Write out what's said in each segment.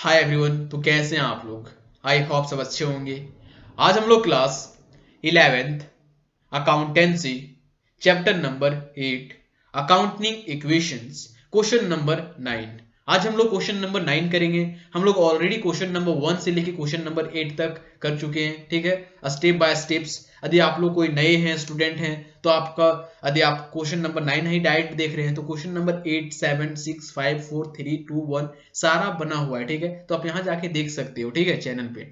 Hi everyone. तो कैसे हैं आप लोग? आई होप सब अच्छे होंगे। आज हम लोग class 11th accountancy chapter number 8 accounting equations question number 9। आज हम लोग क्वेश्चन नंबर 9 करेंगे। हम लोग ऑलरेडी क्वेश्चन नंबर 1 से लेके क्वेश्चन नंबर 8 तक कर चुके हैं, ठीक है, स्टेप बाय स्टेप्स। यदि आप लोग कोई नए हैं, स्टूडेंट हैं, तो आपका यदि आप क्वेश्चन नंबर 9 ही डायरेक्ट देख रहे हैं तो क्वेश्चन नंबर 8, 7, 6, 5, 4, 3, 2, 1 सारा बना हुआ है, ठीक है। तो आप यहाँ जाके देख सकते हो, ठीक है, चैनल पे।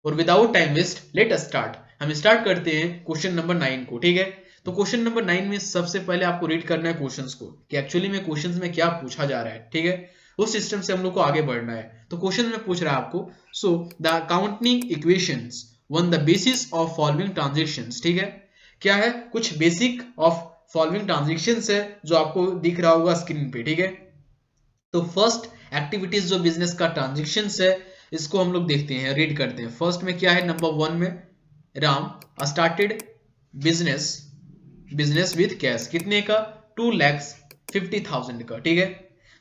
और without time waste let us start. हम स्टार्ट करते हैं क्वेश्चन नंबर 9 को, ठीक है। तो क्वेश्चन नंबर 9 में सबसे पहले आपको रीड करना है क्वेश्चंस को कि एक्चुअली में क्वेश्चंस में क्या पूछा जा रहा है, ठीक है। उस सिस्टम से हम लोग को आगे बढ़ना है। तो क्वेश्चन में पूछ रहा है आपको, so the accounting equations one the basis of following transactions, ठीक है। क्या है? कुछ बेसिक ऑफ फॉलोइंग ट्रांजैक्शंस है जो आपको दिख रहा होगा स्क्रीन पे, ठीक है। तो फर्स्ट एक्टिविटीज जो बिजनेस का ट्रांजैक्शंस है इसको हम लोग देखते हैं, रीड करते हैं। फर्स्ट में क्या है? नंबर 1 में Ram started business with cash. कितने का? 2,50,000 का, ठीक है।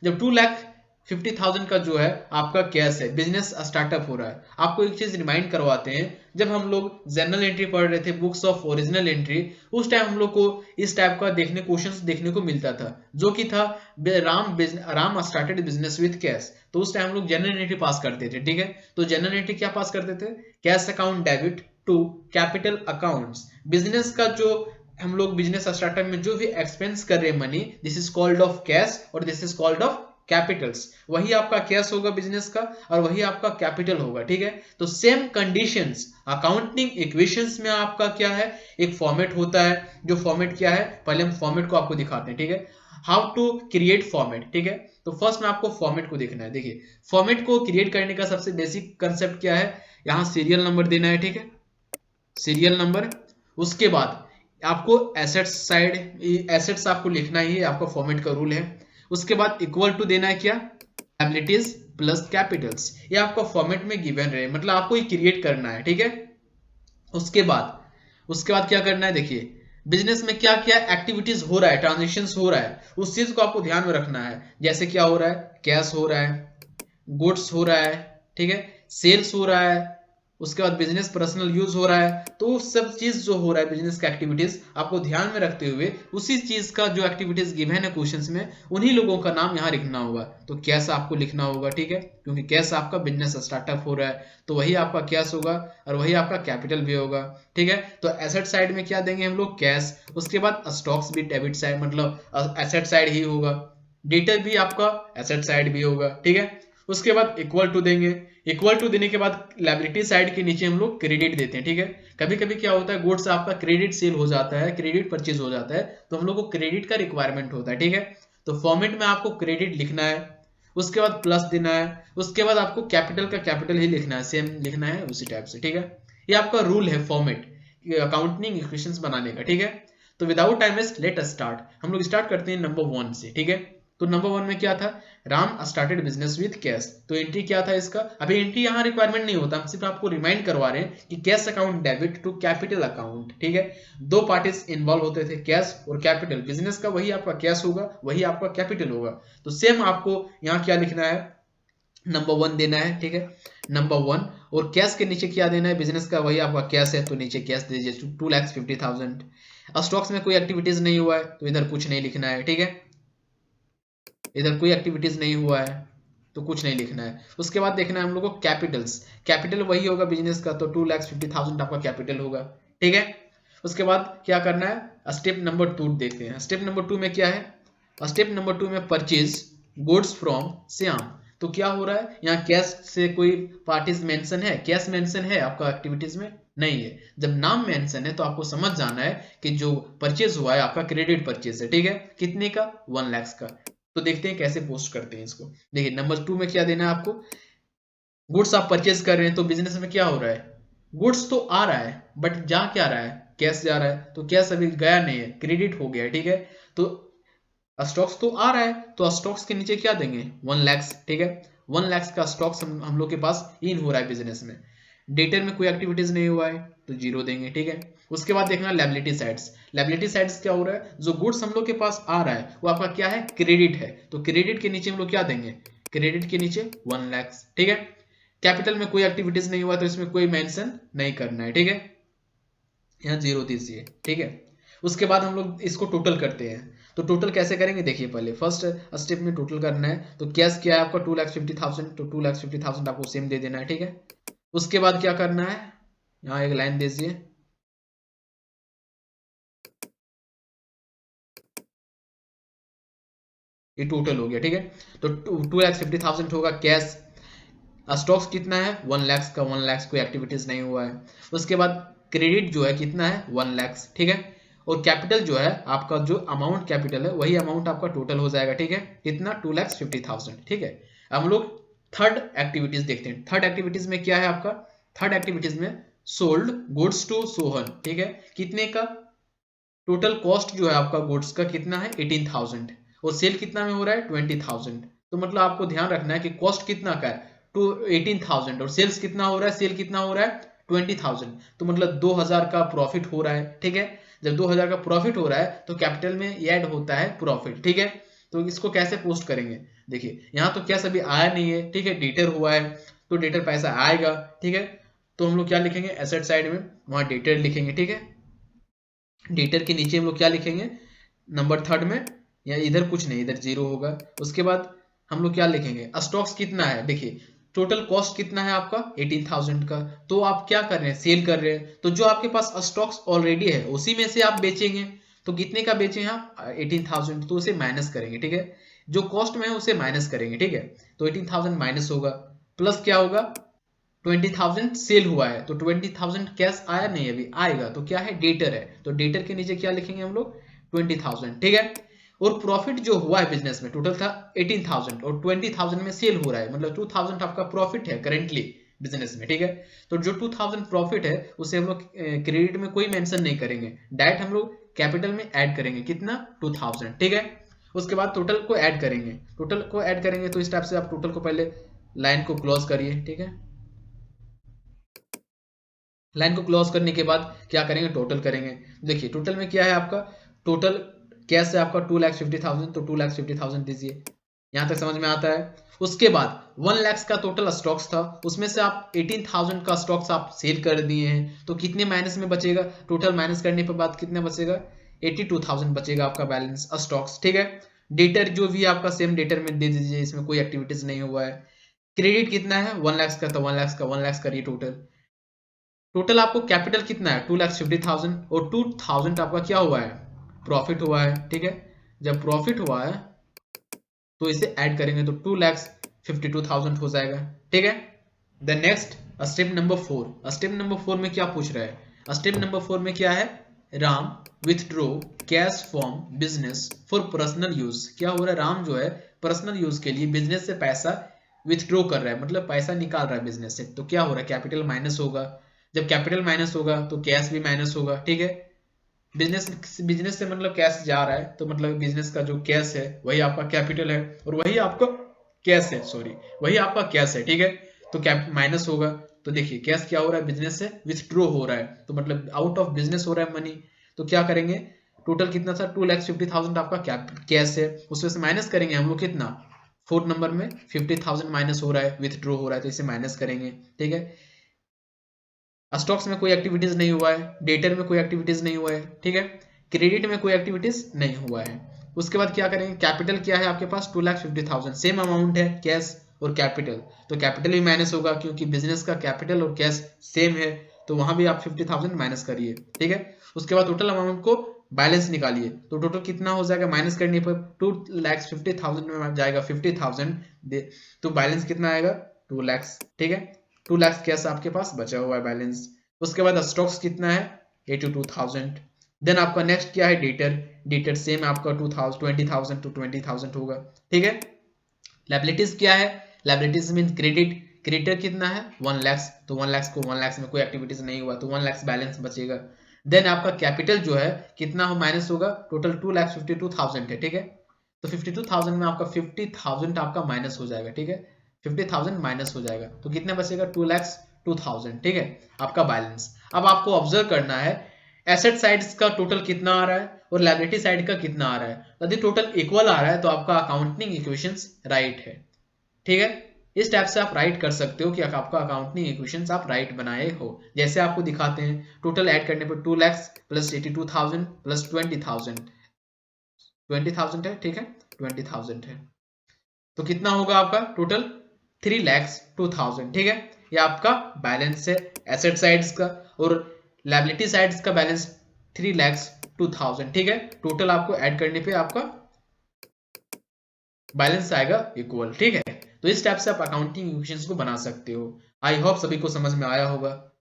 जब 2,50,000 का जो है आपका कैश है, बिजनेस स्टार्टअप हो रहा है। आपको एक चीज रिमाइंड करवाते हैं, जब हम लोग जनरल एंट्री पढ़ रहे थे, बुक्स ऑफ ओरिजिनल एंट्री, उस टाइम हम लोग को इस टाइप का क्वेश्चंस देखने को मिलता था, जो कि था Ram started business with cash. तो उस टाइम हम लोग जनरल एंट्री पास करते थे, ठीक है। तो जनरल एंट्री क्या पास करते थे? Cash account debit to capital accounts. Business का जो हम लोग बिजनेस स्टार्टअप में जो भी एक्सपेंस कर रहे हैं money, this is called of cash और this is called of capitals. वही आपका कैश होगा बिजनेस का और वही आपका कैपिटल होगा, ठीक है। तो सेम कंडीशंस अकाउंटिंग इक्वेशंस में आपका क्या है? एक फॉर्मेट होता है। जो फॉर्मेट क्या है, पहले हम फॉर्मेट को आपको दिखाते हैं, ठीक है। हाउ टू क्रिएट फॉर्मेट, ठीक है। तो फर्स्ट में आपको फॉर्मेट को देखना है। देखिए, फॉर्मेट को क्रिएट करने का सबसे बेसिक कंसेप्ट क्या है? यहाँ सीरियल नंबर देना है, ठीक है, सीरियल नंबर। उसके बाद आपको एसेट्स साइड, एसेट्स आपको लिखना ही है, आपका फॉर्मेट का रूल है। उसके बाद इक्वल टू देना है क्या? Liabilities plus Capitals. ये आपका फॉर्मेट में गिवन रहे, मतलब आपको ये क्रिएट करना है, ठीक है। उसके बाद क्या करना है? देखिए, बिजनेस में क्या क्या एक्टिविटीज हो रहा है, ट्रांजेक्शन्स हो रहा है, उस चीज को आपको ध्यान में रखना है। जैसे क्या हो रहा है? कैश हो रहा है, गुड्स हो रहा है, ठीक है, सेल्स हो रहा है, उसके बाद बिजनेस पर्सनल यूज हो रहा है। तो सब चीज जो हो रहा है बिजनेस का एक्टिविटीज, आपको ध्यान में रखते हुए उसी चीज का जो एक्टिविटीज गिवन है क्वेश्चंस में, उन्हीं लोगों का नाम यहाँ लिखना होगा। तो कैश आपको लिखना होगा, ठीक है, क्योंकि कैश आपका बिजनेस स्टार्टअप हो रहा है, तो वही आपका कैश होगा और वही आपका कैपिटल भी होगा, ठीक है। तो एसेट साइड में क्या देंगे हम लोग? कैश। उसके बाद स्टॉक्स भी डेबिट साइड, मतलब एसेट साइड ही होगा। डेटर भी आपका एसेट साइड भी होगा, ठीक है। उसके बाद इक्वल टू देंगे। इक्वल टू देने के बाद लायबिलिटी साइड के नीचे हम लोग क्रेडिट देते हैं, ठीक है। कभी कभी क्या होता है, गुड्स आपका क्रेडिट सेल हो जाता है, क्रेडिट परचेज हो जाता है, तो हम लोग को क्रेडिट का रिक्वायरमेंट होता है, ठीक है। तो फॉर्मेट में आपको क्रेडिट लिखना है, उसके बाद प्लस देना है, उसके बाद आपको कैपिटल का कैपिटल ही लिखना है, सेम लिखना है उसी टाइप से, ठीक है। ये आपका रूल है फॉर्मेट अकाउंटिंग इक्वेशंस बनाने का, ठीक है। तो without time waste let us start. हम लोग स्टार्ट करते हैं नंबर 1 से, ठीक है। तो नंबर 1 में क्या था? Ram started business with cash. तो एंट्री क्या था इसका? अभी एंट्री यहाँ रिक्वायरमेंट नहीं होता, हम सिर्फ आपको रिमाइंड करवा रहे हैं कि cash account debit to capital account, ठीक है। दो पार्टीज इन्वॉल्व होते थे, कैश और कैपिटल। बिजनेस का वही आपका कैश होगा, वही आपका कैपिटल होगा। तो सेम आपको यहाँ क्या लिखना है? नंबर 1 देना है, ठीक है, नंबर 1। और कैश के नीचे क्या देना है? बिजनेस का वही आपका कैश है, तो नीचे कैश दे दीजिए 2,50,000। स्टॉक्स में कोई एक्टिविटीज नहीं हुआ है तो इधर कुछ नहीं लिखना है, ठीक है। इधर कोई एक्टिविटीज नहीं हुआ है तो कुछ नहीं लिखना है। उसके बाद देखना है हम लोग को कैपिटल्स। कैपिटल वही होगा बिजनेस का, तो 2,50,000 आपका कैपिटल होगा, ठीक है। उसके बाद क्या करना है? स्टेप नंबर 2 देखते हैं। स्टेप नंबर 2 में क्या है? स्टेप नंबर 2 में परचेज गुड्स फ्रॉम श्याम। तो क्या हो रहा है यहाँ? कैश से कोई पार्टीज मेंशन है? कैश मेंशन है आपका एक्टिविटीज में? नहीं है। जब नाम मेंशन है तो आपको समझ जाना है कि जो परचेज हुआ है आपका क्रेडिट परचेज है, ठीक है। कितने का? 1 लाख का। तो देखते हैं कैसे पोस्ट करते हैं इसको। देखिए, नंबर 2 में क्या देना है आपको? गुड्स आप परचेज कर रहे हैं, तो बिजनेस में क्या हो रहा है? गुड्स तो आ रहा है बट जा क्या रहा है? कैश जा रहा है, तो कैश अभी गया नहीं है, क्रेडिट हो गया है, ठीक है। तो स्टॉक्स तो आ रहा है, तो स्टॉक्स के नीचे क्या देंगे? 1 लाख, ठीक है। 1 लाख का स्टॉक्स हम लोग के पास इन हो रहा है बिजनेस में। डेटर में कोई एक्टिविटीज नहीं हुआ है तो 0 देंगे, ठीक है। उसके बाद देखना लायबिलिटी साइड्स। लायबिलिटी साइड्स क्या हो रहा है? जो गुड्स हम लोग के पास आ रहा है वो आपका क्या है? क्रेडिट है, तो क्रेडिट के नीचे हम लोग क्या देंगे? क्रेडिट के नीचे 1 लाख, ठीक है। कैपिटल में कोई एक्टिविटीज नहीं हुआ तो इसमें कोई मेंशन नहीं करना है, ठीक है, यहाँ 0 दीजिए, ठीक है। उसके बाद हम लोग इसको टोटल करते हैं। तो टोटल कैसे करेंगे देखिए, पहले फर्स्ट स्टेप में टोटल करना है। तो कैश क्या है आपका 2,50,000, तो 2,50,000 आपको सेम दे देना है, ठीक है। उसके बाद क्या करना है, यहाँ एक लाइन दीजिए, ये टोटल हो गया, ठीक है। तो 2,50,000 होगा कैश। स्टॉक्स कितना है 1 लाख का, 1 लाख कोई एक्टिविटीज नहीं हुआ है। उसके बाद क्रेडिट जो है कितना है 1 लाख, ठीक है। और कैपिटल जो है आपका, जो अमाउंट कैपिटल है वही अमाउंट आपका टोटल हो जाएगा, ठीक है, कितना 2,50,000, ठीक है। हम लोग थर्ड एक्टिविटीज देखते हैं। थर्ड एक्टिविटीज में क्या है आपका, थर्ड एक्टिविटीज में सोल्ड गुड्स टू सोहन, ठीक है, कितने का, टोटल कॉस्ट जो है आपका गुड्स का कितना है 18,000, और सेल कितना में हो रहा है 20,000। तो मतलब आपको ध्यान रखना है कि कॉस्ट कितना का है 18,000 और सेल्स कितना हो रहा है, सेल कितना हो रहा है 20,000, तो मतलब 2,000 का प्रॉफिट हो रहा है, ठीक है। जब 2,000 का प्रॉफिट हो रहा है तो कैपिटल में ऐड होता है प्रॉफिट, ठीक है। तो इसको कैसे पोस्ट करेंगे, देखिए यहाँ तो कैश अभी आया नहीं है, ठीक है, डेटर हुआ है, तो डेटर पैसा आएगा, ठीक है। तो हम लोग क्या लिखेंगे, एसेट साइड में वहां डेटर लिखेंगे, ठीक है। डेटर के नीचे हम लोग क्या लिखेंगे, नंबर थर्ड में, या इधर कुछ नहीं, इधर 0 होगा। उसके बाद हम लोग क्या लिखेंगे, स्टॉक्स कितना है, देखिए टोटल कॉस्ट कितना है आपका 18,000 का, तो आप क्या कर रहे हैं, सेल कर रहे हैं, तो जो आपके पास स्टॉक्स ऑलरेडी है उसी में से आप बेचेंगे। तो कितने का बेचें आप 18,000, तो उसे माइनस करेंगे, ठीक है, जो कॉस्ट में है उसे माइनस करेंगे, ठीक है। तो 18,000 माइनस होगा, प्लस क्या होगा 20,000 सेल हुआ है, तो 20,000 कैश आया नहीं, अभी आएगा, तो क्या है डेटर है, तो डेटर के नीचे क्या लिखेंगे हम लोग 20,000, ठीक है। और प्रॉफिट जो हुआ है बिजनेस में टोटल था 18,000 और 20,000 में सेल हो रहा है, मतलब 2,000 आपका प्रॉफिट है करेंटली बिजनेस में, ठीक है। तो जो 2,000 प्रॉफिट है उसे हम लोग क्रेडिट में कोई मेंशन नहीं करेंगे, डायरेक्ट हम लोग कैपिटल में ऐड करेंगे, कितना 2,000, ठीक है। उसके बाद टोटल को ऐड करेंगे, टोटल को ऐड करेंगे तो इस टाइप से आप टोटल को पहले लाइन को क्लोज करिए, ठीक है। लाइन को क्लोज करने के बाद क्या करेंगे, टोटल करेंगे। देखिए टोटल में क्या है आपका, टोटल कैश है आपका 2,50,000, तो 2,50,000 दीजिए, यहां तक समझ में आता है। उसके बाद 1 लाख का टोटल स्टॉक्स था, उसमें से आप 18,000 का स्टॉक्स आप सेल कर दिए हैं, तो कितने माइनस में बचेगा, टोटल माइनस करने के बाद कितना बचेगा 82,000 बचेगा आपका बैलेंस स्टॉक्स, ठीक है। डेटर जो भी आपका सेम डेटर में दे दीजिए, इसमें कोई एक्टिविटीज नहीं हुआ है। क्रेडिट कितना है 1 लाख का, तो 1 लाख का 1 लाख करिए टोटल। टोटल आपको कैपिटल कितना है 2,50,000 और 2,000 आपका क्या हुआ है प्रॉफिट हुआ है, ठीक है। जब प्रॉफिट हुआ है तो इसे ऐड करेंगे तो 2,52,000 हो जाएगा, ठीक है। The next step number 4, step number 4 में क्या पूछ रहा है, स्टेप नंबर 4 में क्या है, Ram withdraw cash from business for personal use. क्या हो रहा है, राम जो है पर्सनल यूज के लिए बिजनेस से पैसा विथड्रॉ कर रहा है, मतलब पैसा निकाल रहा है बिजनेस से। तो क्या हो रहा है, कैपिटल माइनस होगा, जब कैपिटल माइनस होगा तो कैश भी माइनस होगा, ठीक है। बिजनेस से मतलब कैश जा रहा है, तो मतलब बिजनेस का जो कैश है वही आपका कैपिटल है और वही आपका कैश है, सॉरी वही आपका कैश है, ठीक है। तो कैप माइनस होगा, तो देखिए कैश क्या हो रहा है, बिजनेस से विथड्रॉ हो रहा है, तो मतलब आउट ऑफ बिजनेस हो रहा है मनी। तो क्या करेंगे, टोटल कितना था 2,50,000 आपका कैश है, उसमें से माइनस करेंगे हम लोग कितना, 4 नंबर में 50,000 माइनस हो रहा है, विथड्रॉ हो रहा है, तो इसे माइनस करेंगे, ठीक है। स्टॉक्स में कोई एक्टिविटीज नहीं हुआ है, डेटर में कोई एक्टिविटीज नहीं हुआ है, ठीक है। क्रेडिट में कोई एक्टिविटीज नहीं हुआ है। उसके बाद क्या करेंगे, कैपिटल क्या है आपके पास 2,50,000, सेम अमाउंट है कैश और कैपिटल, तो कैपिटल भी माइनस होगा क्योंकि बिजनेस का कैपिटल और कैश सेम है, तो वहां भी आप 50,000 माइनस करिए, ठीक है। उसके बाद टोटल अमाउंट को बैलेंस निकालिए, तो टोटल कितना हो जाएगा, माइनस करने पर 2,50,000 में जाएगा 50,000, तो बैलेंस कितना आएगा 2 लाख, ठीक है। 2 लाख कैश आपके पास बचा हुआ है बैलेंस। उसके बाद स्टॉक्स कितना है 82,000। देन आपका नेक्स्ट क्या है, डेटर, डेटर सेम आपका 20,000 टू 20,000 होगा, ठीक है। लायबिलिटीज क्या है, लायबिलिटीज मीन क्रेडिट, क्रेडिटर कितना है 1 लाख, तो 1 लाख को 1 लाख में कोई एक्टिविटीज नहीं हुआ तो 1 लाख बैलेंस बचेगा। देन आपका कैपिटल जो है कितना हो माइनस होगा, टोटल 2,52,000 है, ठीक है। तो 52,000 में आपका 50,000 आपका माइनस हो जाएगा, ठीक है, 50,000 माइनस हो जाएगा, तो कितना बचेगा 2,02,000, ठीक है आपका बैलेंस। अब आपको ऑब्जर्व करना है एसेट साइड का टोटल कितना आ रहा है और लायबिलिटी साइड का कितना आ रहा है। यदि टोटल इक्वल आ रहा है तो आपका अकाउंटिंग इक्वेशंस राइट है। ठीक है, इस टाइप से आप राइट कर सकते हो कि आपका अकाउंटिंग इक्वेशंस आप राइट बनाए हो। जैसे आपको दिखाते हैं, टोटल ऐड करने पर 2 लाख प्लस 82,000 प्लस 20,000 है, ठीक है, 20,000 है, तो कितना होगा आपका टोटल 3,02,000, ठीक है। ये आपका बैलेंस है एसेट साइड्स का, और लायबिलिटी साइड्स का बैलेंस 3,02,000, ठीक है। टोटल आपको ऐड करने पे आपका बैलेंस आएगा इक्वल, ठीक है। तो इस टाइप से आप अकाउंटिंग इक्वेशंस को बना सकते हो। आई होप सभी को समझ में आया होगा।